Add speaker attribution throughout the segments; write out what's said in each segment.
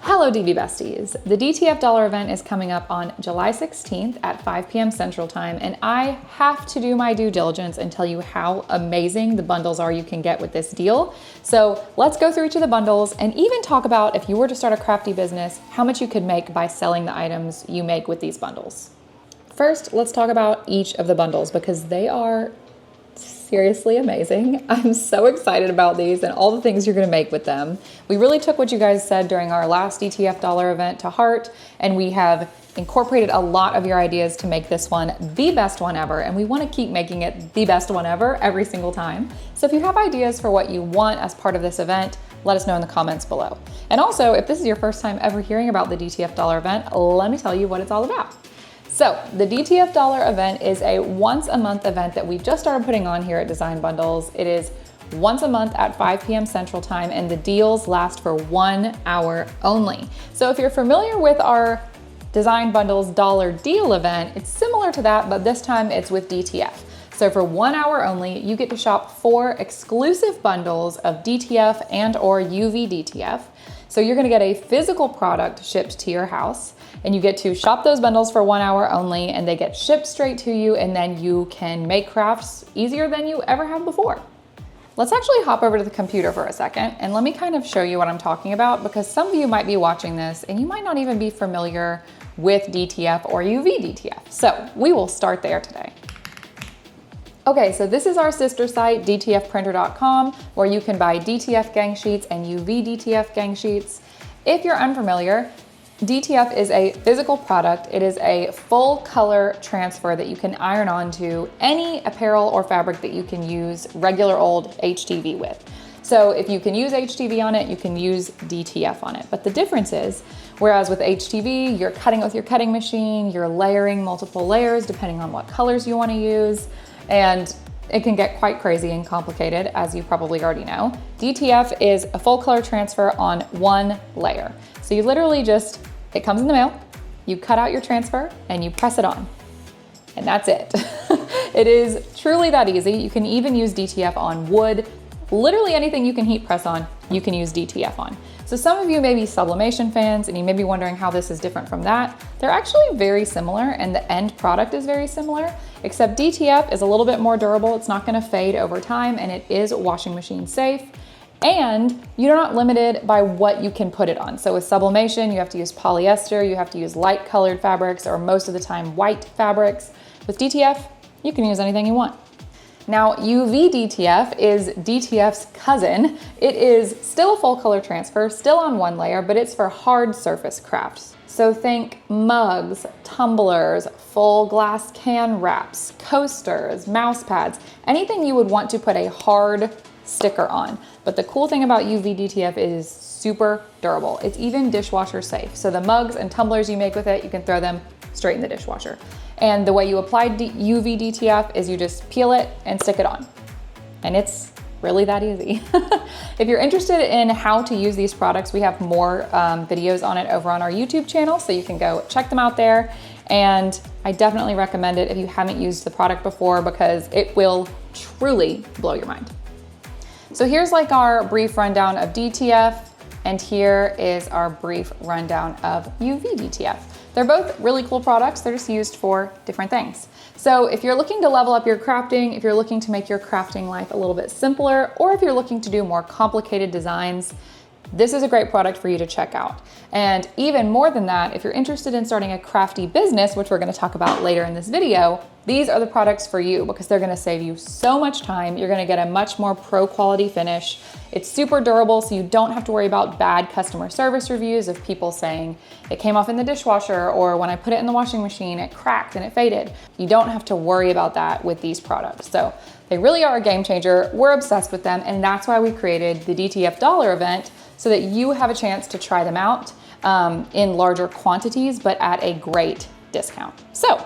Speaker 1: Hello DV Besties! The DTF Dollar Event is coming up on July 16th at 5 p.m. Central Time, and I have to do my due diligence and tell you how amazing the bundles are you can get with this deal. So let's go through each of the bundles and even talk about, if you were to start a crafty business, how much you could make by selling the items you make with these bundles. First, let's talk about each of the bundles because they are seriously amazing. I'm so excited about these and all the things you're gonna make with them. We really took what you guys said during our last DTF Dollar event to heart, and we have incorporated a lot of your ideas to make this one the best one ever, and we wanna keep making it the best one ever every single time. So if you have ideas for what you want as part of this event, let us know in the comments below. And also, if this is your first time ever hearing about the DTF Dollar event, let me tell you what it's all about. So the DTF Dollar Event is a once a month event that we've just started putting on here at Design Bundles. It is once a month at 5 p.m. Central Time, and the deals last for 1 hour only. So if you're familiar with our Design Bundles Dollar Deal event, it's similar to that, but this time it's with DTF. So for 1 hour only, you get to shop 4 exclusive bundles of DTF and or UVDTF. So you're gonna get a physical product shipped to your house, and you get to shop those bundles for 1 hour only, and they get shipped straight to you, and then you can make crafts easier than you ever have before. Let's actually hop over to the computer for a second, and let me kind of show you what I'm talking about, because some of you might be watching this and you might not even be familiar with DTF or UVDTF. So we will start there today. Okay, so this is our sister site, dtfprinter.com, where you can buy DTF gang sheets and UVDTF gang sheets. If you're unfamiliar, DTF is a physical product. It is a full color transfer that you can iron onto any apparel or fabric that you can use regular old HTV with. So if you can use HTV on it, you can use DTF on it. But the difference is, whereas with HTV, you're cutting with your cutting machine, you're layering multiple layers depending on what colors you want to use, and it can get quite crazy and complicated, as you probably already know. DTF is a full color transfer on 1 layer. So you literally just, it comes in the mail, you cut out your transfer and you press it on, and that's it. It is truly that easy. You can even use DTF on wood. Literally anything you can heat press on, you can use DTF on. So some of you may be sublimation fans and you may be wondering how this is different from that. They're actually very similar, and the end product is very similar, except DTF is a little bit more durable. It's not gonna fade over time, and it is washing machine safe. And you're not limited by what you can put it on. So with sublimation, you have to use polyester, you have to use light colored fabrics, or most of the time white fabrics. With DTF, you can use anything you want. Now, UVDTF is DTF's cousin. It is still a full color transfer, still on 1 layer, but it's for hard surface crafts. So think mugs, tumblers, full glass can wraps, coasters, mouse pads, anything you would want to put a hard sticker on. But the cool thing about UVDTF is super durable. It's even dishwasher safe. So the mugs and tumblers you make with it, you can throw them straight in the dishwasher. And the way you apply UVDTF is you just peel it and stick it on. And it's really that easy. If you're interested in how to use these products, we have more videos on it over on our YouTube channel, so you can go check them out there. And I definitely recommend it if you haven't used the product before, because it will truly blow your mind. So here's like our brief rundown of DTF, and here is our brief rundown of UVDTF. They're both really cool products. They're just used for different things. So if you're looking to level up your crafting, if you're looking to make your crafting life a little bit simpler, or if you're looking to do more complicated designs, this is a great product for you to check out. And even more than that, if you're interested in starting a crafty business, which we're gonna talk about later in this video, these are the products for you because they're gonna save you so much time. You're gonna get a much more pro quality finish. It's super durable, so you don't have to worry about bad customer service reviews of people saying it came off in the dishwasher, or when I put it in the washing machine, it cracked and it faded. You don't have to worry about that with these products. So they really are a game changer. We're obsessed with them, and that's why we created the DTF Dollar Event, so that you have a chance to try them out in larger quantities, but at a great discount. So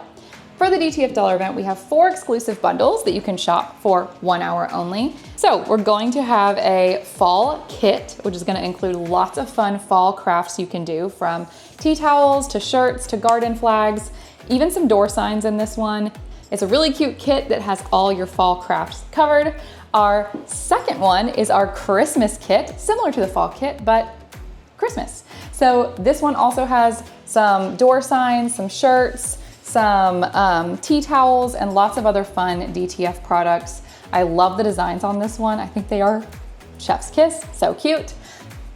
Speaker 1: for the DTF Dollar Event, we have 4 exclusive bundles that you can shop for 1 hour only. So we're going to have a fall kit, which is gonna include lots of fun fall crafts you can do, from tea towels to shirts to garden flags, even some door signs in this one. It's a really cute kit that has all your fall crafts covered. Our second one is our Christmas kit, similar to the fall kit, but Christmas. So this one also has some door signs, some shirts, some tea towels, and lots of other fun DTF products. I love the designs on this one. I think they are chef's kiss, so cute.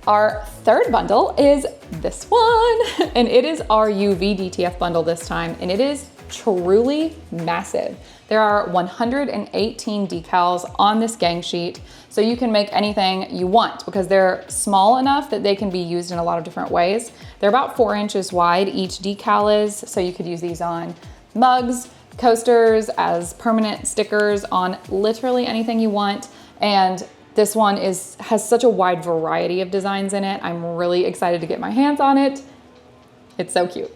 Speaker 1: Our third bundle is this one, and it is our UVDTF bundle this time, and it is truly massive. There are 118 decals on this gang sheet, so you can make anything you want because they're small enough that they can be used in a lot of different ways. They're about 4 inches wide, each decal is, so you could use these on mugs, coasters, as permanent stickers on literally anything you want. And this one has such a wide variety of designs in it. I'm really excited to get my hands on it. It's so cute.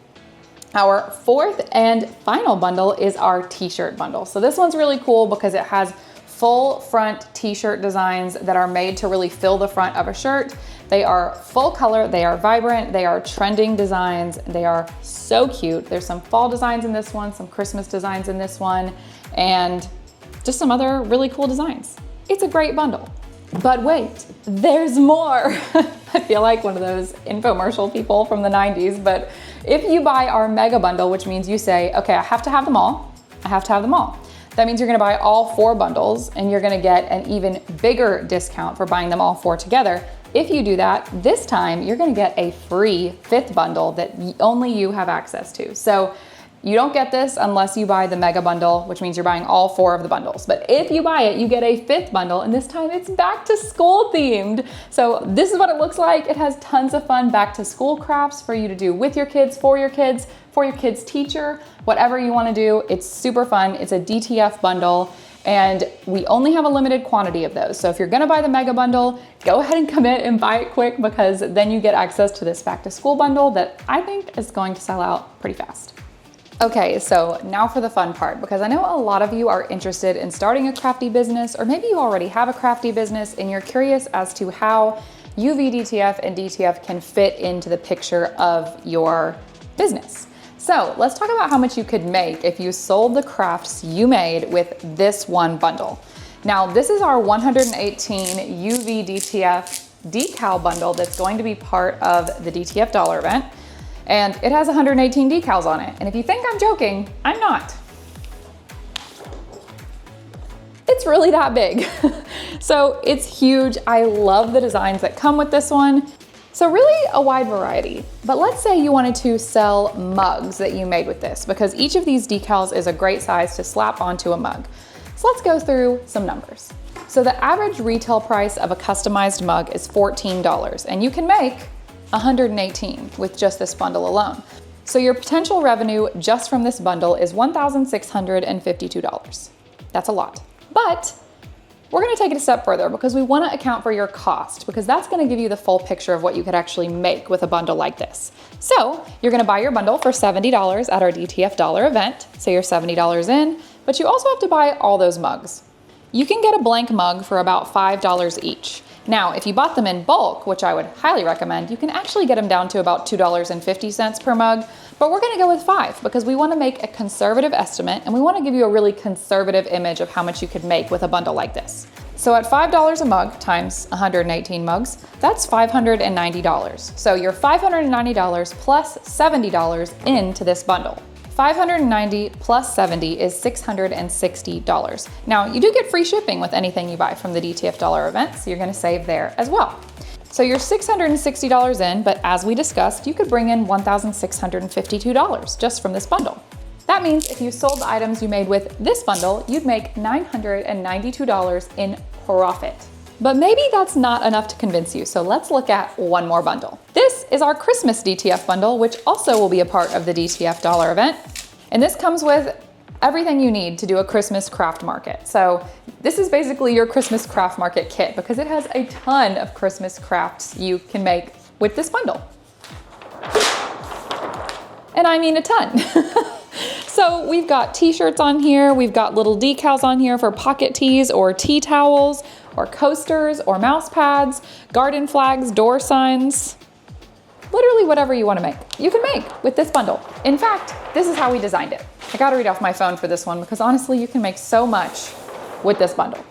Speaker 1: Our fourth and final bundle is our t-shirt bundle. So this one's really cool because it has full front t-shirt designs that are made to really fill the front of a shirt. They are full color, they are vibrant, they are trending designs, they are so cute. There's some fall designs in this one, some Christmas designs in this one, and just some other really cool designs. It's a great bundle. But wait, there's more. I feel like one of those infomercial people from the 90s, but if you buy our mega bundle, which means you say, okay, I have to have them all, I have to have them all. That means you're gonna buy all 4 bundles and you're gonna get an even bigger discount for buying them all 4 together. If you do that, this time you're gonna get a free 5th bundle that only you have access to. So you don't get this unless you buy the mega bundle, which means you're buying all 4 of the bundles. But if you buy it, you get a 5th bundle, and this time it's back to school themed. So this is what it looks like. It has tons of fun back to school crafts for you to do with your kids, for your kids' teacher, whatever you wanna do. It's super fun. It's a DTF bundle, and we only have a limited quantity of those. So if you're gonna buy the mega bundle, go ahead and commit and buy it quick, because then you get access to this back to school bundle that I think is going to sell out pretty fast. Okay, so now for the fun part, because I know a lot of you are interested in starting a crafty business, or maybe you already have a crafty business and you're curious as to how UVDTF and DTF can fit into the picture of your business. So let's talk about how much you could make if you sold the crafts you made with this one bundle. Now, this is our 118 UVDTF decal bundle that's going to be part of the DTF Dollar Event. And it has 118 decals on it. And if you think I'm joking, I'm not. It's really that big. So it's huge. I love the designs that come with this one. So really a wide variety. But let's say you wanted to sell mugs that you made with this, because each of these decals is a great size to slap onto a mug. So let's go through some numbers. So the average retail price of a customized mug is $14, and you can make 118 with just this bundle alone. So your potential revenue just from this bundle is $1,652. That's a lot. But we're gonna take it a step further, because we wanna account for your cost, because that's gonna give you the full picture of what you could actually make with a bundle like this. So you're gonna buy your bundle for $70 at our DTF Dollar Event. So you're $70 in, but you also have to buy all those mugs. You can get a blank mug for about $5 each. Now, if you bought them in bulk, which I would highly recommend, you can actually get them down to about $2.50 per mug, but we're gonna go with 5 because we wanna make a conservative estimate, and we wanna give you a really conservative image of how much you could make with a bundle like this. So at $5 a mug times 118 mugs, that's $590. So you're $590 plus $70 into this bundle. $590 plus $70 is $660. Now, you do get free shipping with anything you buy from the DTF Dollar Event, so you're gonna save there as well. So you're $660 in, but as we discussed, you could bring in $1,652 just from this bundle. That means if you sold the items you made with this bundle, you'd make $992 in profit. But maybe that's not enough to convince you, so let's look at one more bundle. This is our Christmas DTF bundle, which also will be a part of the DTF Dollar Event. And this comes with everything you need to do a Christmas craft market. So this is basically your Christmas craft market kit, because it has a ton of Christmas crafts you can make with this bundle. And I mean a ton. So we've got t-shirts on here, we've got little decals on here for pocket tees or tea towels, or coasters, or mouse pads, garden flags, door signs, literally whatever you wanna make, you can make with this bundle. In fact, this is how we designed it. I gotta read off my phone for this one, because honestly, you can make so much with this bundle.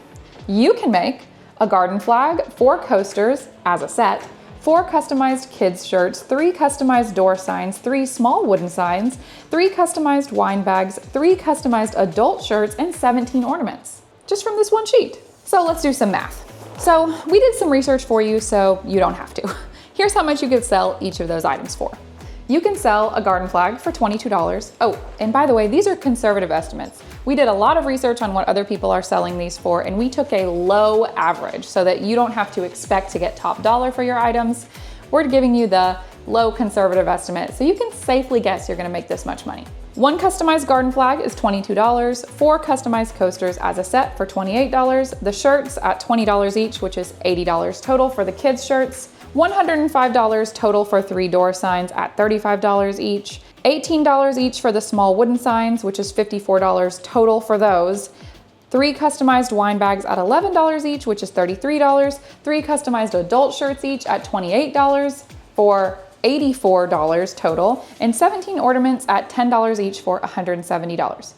Speaker 1: You can make a garden flag, 4 coasters as a set, 4 customized kids shirts, 3 customized door signs, 3 small wooden signs, 3 customized wine bags, 3 customized adult shirts, and 17 ornaments, just from this one sheet. So let's do some math. So we did some research for you so you don't have to. Here's how much you could sell each of those items for. You can sell a garden flag for $22. Oh, and by the way, these are conservative estimates. We did a lot of research on what other people are selling these for, and we took a low average so that you don't have to expect to get top dollar for your items. We're giving you the low conservative estimate so you can safely guess you're gonna make this much money. 1 customized garden flag is $22, 4 customized coasters as a set for $28, the shirts at $20 each, which is $80 total for the kids' shirts, $105 total for 3 door signs at $35 each, $18 each for the small wooden signs, which is $54 total for those, 3 customized wine bags at $11 each, which is $33, 3 customized adult shirts each at $28 for $84 total, and 17 ornaments at $10 each for $170.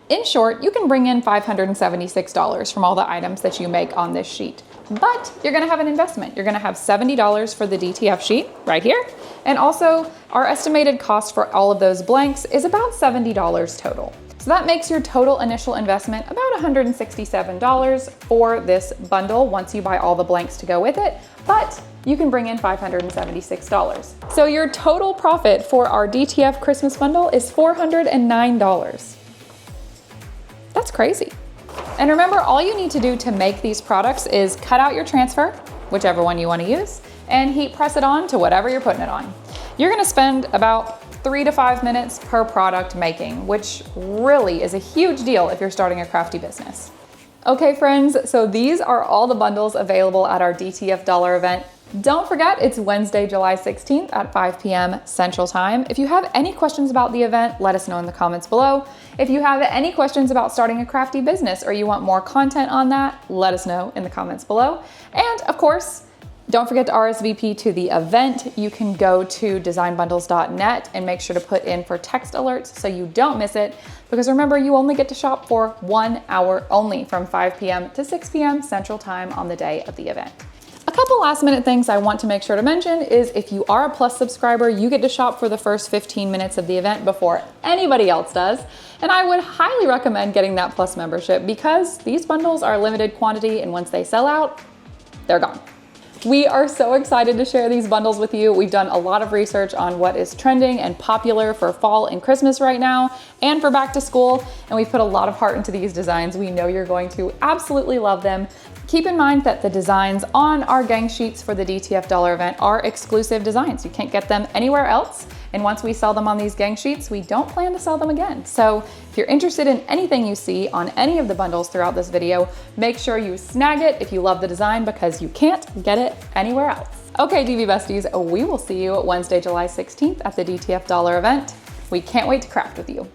Speaker 1: In short, you can bring in $576 from all the items that you make on this sheet. But you're gonna have an investment. You're gonna have $70 for the DTF sheet right here. And also our estimated cost for all of those blanks is about $70 total. So that makes your total initial investment about $167 for this bundle once you buy all the blanks to go with it, but you can bring in $576. So your total profit for our DTF Christmas bundle is $409. That's crazy. And remember, all you need to do to make these products is cut out your transfer, whichever one you want to use, and heat press it on to whatever you're putting it on. You're gonna spend about 3 to 5 minutes per product making, which really is a huge deal if you're starting a crafty business. Okay friends, so these are all the bundles available at our DTF Dollar event. Don't forget, it's Wednesday, July 16th at 5 p.m. Central Time. If you have any questions about the event, let us know in the comments below. If you have any questions about starting a crafty business or you want more content on that, let us know in the comments below. And of course, don't forget to RSVP to the event. You can go to designbundles.net and make sure to put in for text alerts so you don't miss it. Because remember, you only get to shop for 1 hour only from 5 p.m. to 6 p.m. Central Time on the day of the event. A couple last minute things I want to make sure to mention is if you are a Plus subscriber, you get to shop for the first 15 minutes of the event before anybody else does. And I would highly recommend getting that Plus membership because these bundles are limited quantity and once they sell out, they're gone. We are so excited to share these bundles with you. We've done a lot of research on what is trending and popular for fall and Christmas right now and for back to school, and we've put a lot of heart into these designs. We know you're going to absolutely love them. Keep in mind that the designs on our gang sheets for the DTF Dollar event are exclusive designs. You can't get them anywhere else. And once we sell them on these gang sheets, we don't plan to sell them again. So if you're interested in anything you see on any of the bundles throughout this video, make sure you snag it if you love the design because you can't get it anywhere else. Okay, DV Besties, we will see you Wednesday, July 16th at the DTF Dollar event. We can't wait to craft with you.